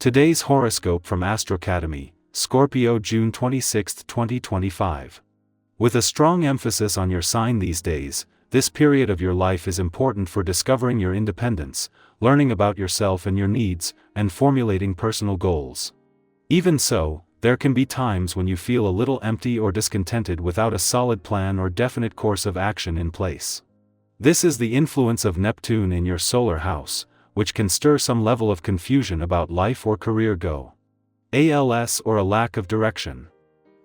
Today's horoscope from Astrocademy, Scorpio, June 26, 2025. With a strong emphasis on your sign these days, this period of your life is important for discovering your independence, learning about yourself and your needs, and formulating personal goals. Even so, there can be times when you feel a little empty or discontented without a solid plan or definite course of action in place. This is the influence of Neptune in your solar house, which can stir some level of confusion about life or career goals or a lack of direction.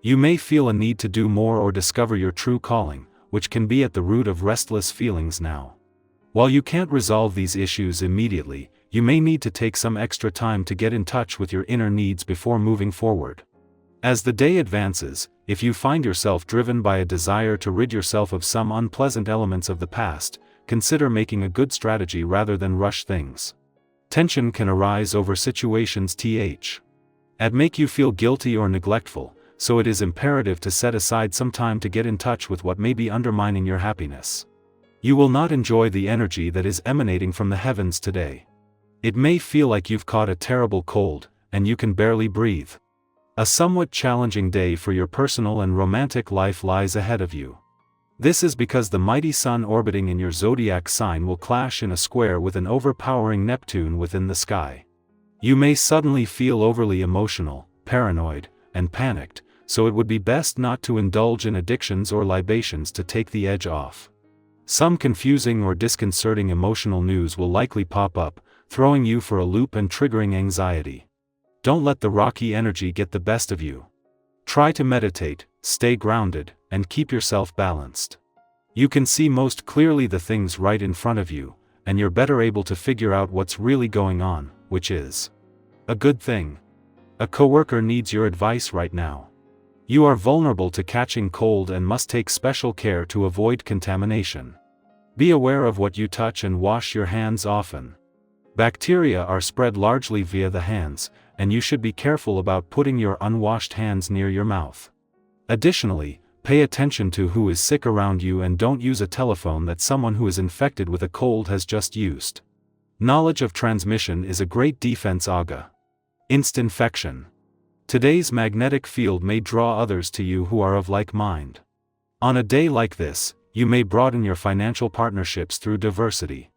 You may feel a need to do more or discover your true calling, which can be at the root of restless feelings now. While you can't resolve these issues immediately, you may need to take some extra time to get in touch with your inner needs before moving forward. As the day advances, if you find yourself driven by a desire to rid yourself of some unpleasant elements of the past, consider making a good strategy rather than rush things. Tension can arise over situations that make you feel guilty or neglectful, so it is imperative to set aside some time to get in touch with what may be undermining your happiness. You will not enjoy the energy that is emanating from the heavens today. It may feel like you've caught a terrible cold, and you can barely breathe. A somewhat challenging day for your personal and romantic life lies ahead of you. This is because the mighty sun orbiting in your zodiac sign will clash in a square with an overpowering Neptune within the sky. You may suddenly feel overly emotional, paranoid, and panicked, so it would be best not to indulge in addictions or libations to take the edge off. Some confusing or disconcerting emotional news will likely pop up, throwing you for a loop and triggering anxiety. Don't let the rocky energy get the best of you. Try to meditate, stay grounded, and keep yourself balanced. You can see most clearly the things right in front of you, and you're better able to figure out what's really going on, which is a good thing. A coworker needs your advice right now. You are vulnerable to catching cold and must take special care to avoid contamination. Be aware of what you touch and wash your hands often. Bacteria are spread largely via the hands, and you should be careful about putting your unwashed hands near your mouth. Additionally, pay attention to who is sick around you and don't use a telephone that someone who is infected with a cold has just used. Knowledge of transmission is a great defense against infection. Today's magnetic field may draw others to you who are of like mind. On a day like this, you may broaden your financial partnerships through diversity.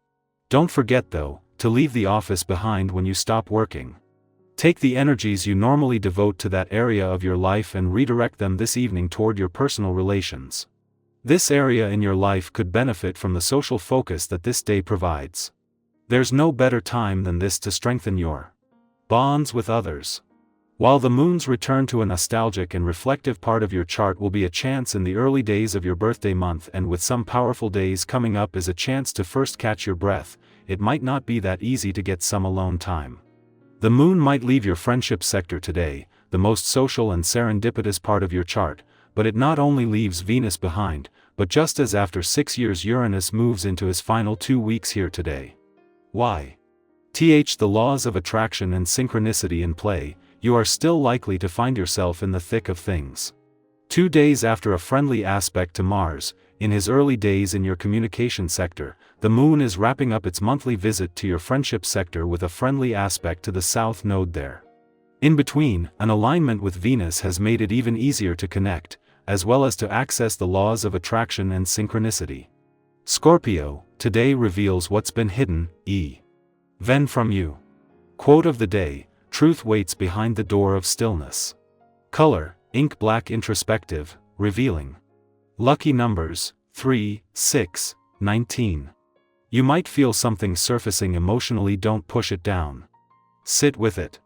Don't forget though, to leave the office behind when you stop working. Take the energies you normally devote to that area of your life and redirect them this evening toward your personal relations. This area in your life could benefit from the social focus that this day provides. There's no better time than this to strengthen your bonds with others. While the moon's return to a nostalgic and reflective part of your chart will be a chance in the early days of your birthday month, and with some powerful days coming up is a chance to first catch your breath, it might not be that easy to get some alone time. The moon might leave your friendship sector today, the most social and serendipitous part of your chart, but it not only leaves Venus behind, but just as after 6 years Uranus moves into his final 2 weeks here today. The laws of attraction and synchronicity in play, you are still likely to find yourself in the thick of things. 2 days after a friendly aspect to Mars, in his early days in your communication sector, the moon is wrapping up its monthly visit to your friendship sector with a friendly aspect to the south node there. In between, an alignment with Venus has made it even easier to connect, as well as to access the laws of attraction and synchronicity. Scorpio, today reveals what's been hidden, even from you. Quote of the day: truth waits behind the door of stillness. Color, ink black, introspective, revealing. Lucky numbers, 3, 6, 19. You might feel something surfacing emotionally, don't push it down. Sit with it.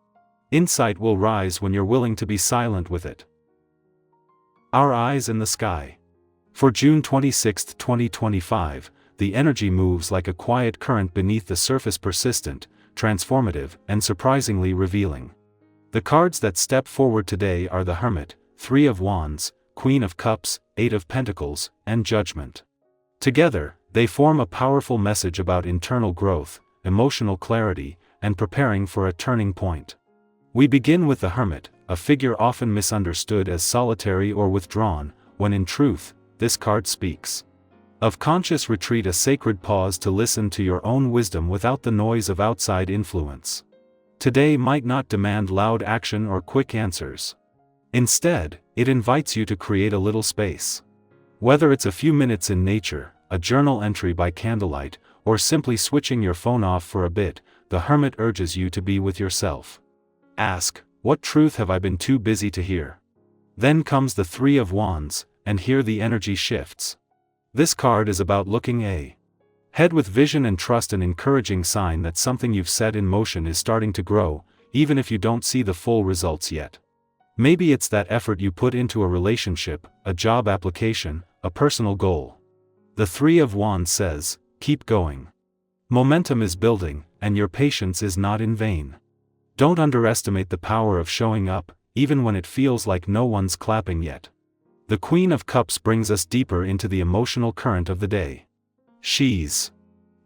Insight will rise when you're willing to be silent with it. Our eyes in the sky. For June 26, 2025, the energy moves like a quiet current beneath the surface, persistent, transformative, and surprisingly revealing. The cards that step forward today are the Hermit, 3 of Wands, Queen of Cups, 8 of Pentacles, and Judgment. Together, they form a powerful message about internal growth, emotional clarity, and preparing for a turning point. We begin with the Hermit, a figure often misunderstood as solitary or withdrawn, when in truth, this card speaks of conscious retreat, a sacred pause to listen to your own wisdom without the noise of outside influence. Today might not demand loud action or quick answers. Instead, it invites you to create a little space. Whether it's a few minutes in nature, a journal entry by candlelight, or simply switching your phone off for a bit, the Hermit urges you to be with yourself. Ask, what truth have I been too busy to hear? Then comes the Three of Wands, and here the energy shifts. This card is about looking ahead with vision and trust, an encouraging sign that something you've set in motion is starting to grow, even if you don't see the full results yet. Maybe it's that effort you put into a relationship, a job application, a personal goal. The Three of Wands says, keep going. Momentum is building, and your patience is not in vain. Don't underestimate the power of showing up, even when it feels like no one's clapping yet. The Queen of Cups brings us deeper into the emotional current of the day. She's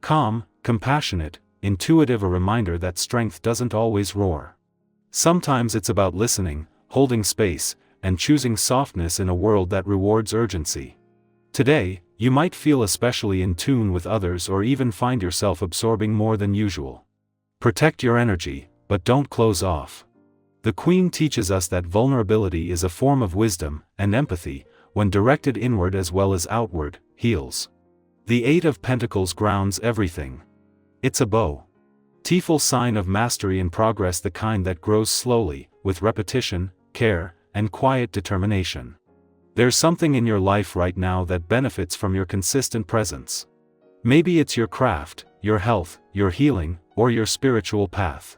calm, compassionate, intuitive, a reminder that strength doesn't always roar. Sometimes it's about listening, holding space, and choosing softness in a world that rewards urgency. Today, you might feel especially in tune with others or even find yourself absorbing more than usual. Protect your energy, but don't close off. The Queen teaches us that vulnerability is a form of wisdom, and empathy, when directed inward as well as outward, heals. The Eight of Pentacles grounds everything. It's a beautiful sign of mastery and progress, the kind that grows slowly, with repetition, care, and quiet determination. There's something in your life right now that benefits from your consistent presence. Maybe it's your craft, your health, your healing, or your spiritual path.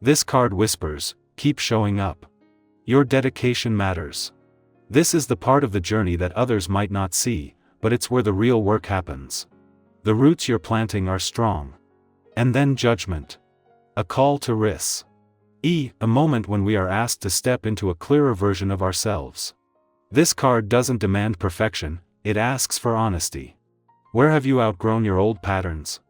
This card whispers, keep showing up. Your dedication matters. This is the part of the journey that others might not see, but it's where the real work happens. The roots you're planting are strong. And then Judgment. A call to risk. A moment when we are asked to step into a clearer version of ourselves. This card doesn't demand perfection, it asks for honesty. Where have you outgrown your old patterns?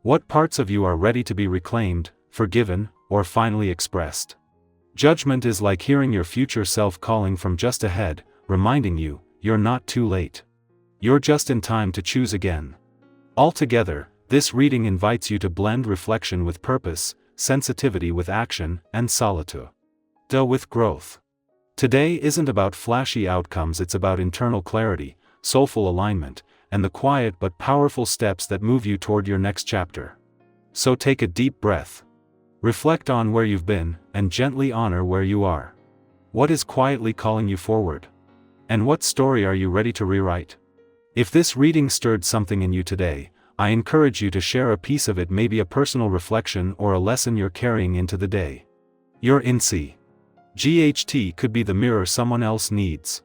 What parts of you are ready to be reclaimed, forgiven, or finally expressed? Judgment is like hearing your future self calling from just ahead, reminding you, you're not too late. You're just in time to choose again. Altogether, this reading invites you to blend reflection with purpose, sensitivity with action, and solitude with growth. Today isn't about flashy outcomes, it's about internal clarity, soulful alignment, and the quiet but powerful steps that move you toward your next chapter. So take a deep breath. Reflect on where you've been, and gently honor where you are. What is quietly calling you forward? And what story are you ready to rewrite? If this reading stirred something in you today, I encourage you to share a piece of it, maybe a personal reflection or a lesson you're carrying into the day. Your GHT could be the mirror someone else needs.